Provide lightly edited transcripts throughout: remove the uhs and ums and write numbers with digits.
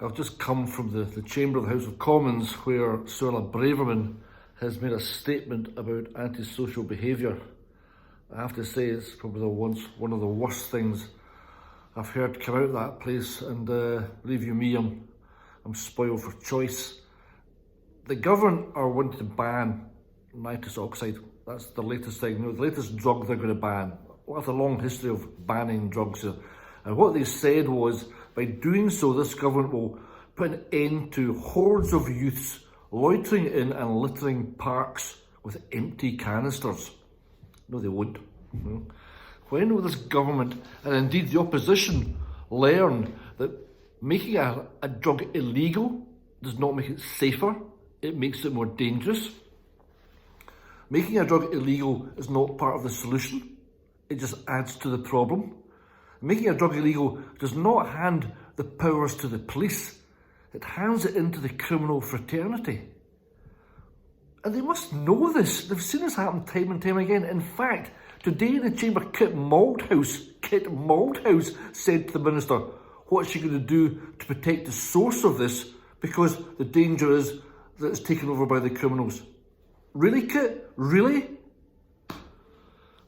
I've just come from the chamber of the House of Commons where Suella Braverman has made a statement about antisocial behaviour. I have to say it's probably one of the worst things I've heard come out of that place, and believe you me, I'm spoiled for choice. The government are wanting to ban nitrous oxide. That's the latest thing, the latest drug they're going to ban. Well, that's a long history of banning drugs. And what they said was, by doing so, this government will put an end to hordes of youths loitering in and littering parks with empty canisters. No, they won't. When will this government, and indeed the opposition, learn that making a drug illegal does not make it safer, it makes it more dangerous? Making a drug illegal is not part of the solution, it just adds to the problem. Making a drug illegal does not hand the powers to the police, it hands it into the criminal fraternity. And they must know this. They've seen this happen time and time again. In fact, today in the chamber, Kit Malthouse said to the minister, what's she going to do to protect the source of this, because the danger is that it's taken over by the criminals. Really, Kit? Really?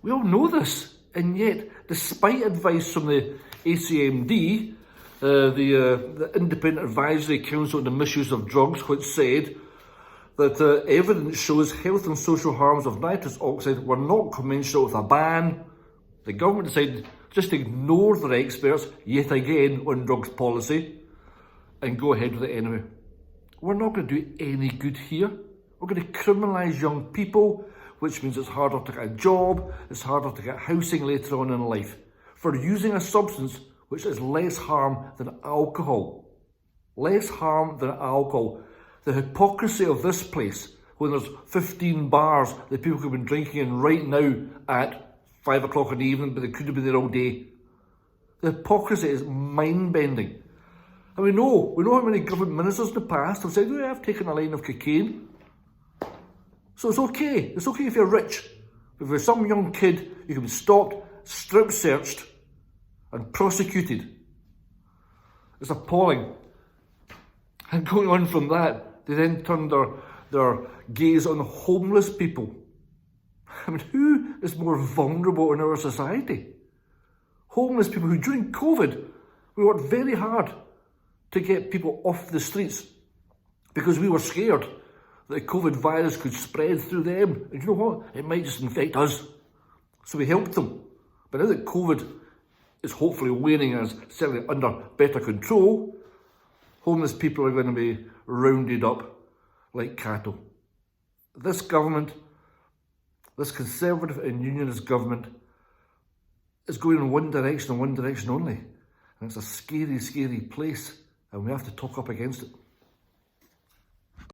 We all know this. And yet, despite advice from the ACMD, the Independent Advisory Council on the Misuse of Drugs, which said that evidence shows health and social harms of nitrous oxide were not commensurate with a ban, the government decided just to ignore their experts, yet again, on drugs policy, and go ahead with it anyway. We're not going to do any good here. We're going to criminalise young people, which means it's harder to get a job, it's harder to get housing later on in life, for using a substance which is less harm than alcohol. Less harm than alcohol. The hypocrisy of this place, when there's 15 bars that people have been drinking in right now at 5 o'clock in the evening, but they could have been there all day. The hypocrisy is mind-bending. And we know how many government ministers in the past have said, I've taken a line of cocaine. So it's okay if you're rich. If you're some young kid, you can be stopped, strip searched, and prosecuted. It's appalling. And going on from that, they then turned their gaze on homeless people. I mean, who is more vulnerable in our society? Homeless people who, during COVID, we worked very hard to get people off the streets because we were scared that the COVID virus could spread through them. And you know what? It might just infect us. So we helped them. But now that COVID is hopefully waning and is certainly under better control, homeless people are going to be rounded up like cattle. This government, this Conservative and Unionist government, is going in one direction and one direction only. And it's a scary, scary place, and we have to talk up against it.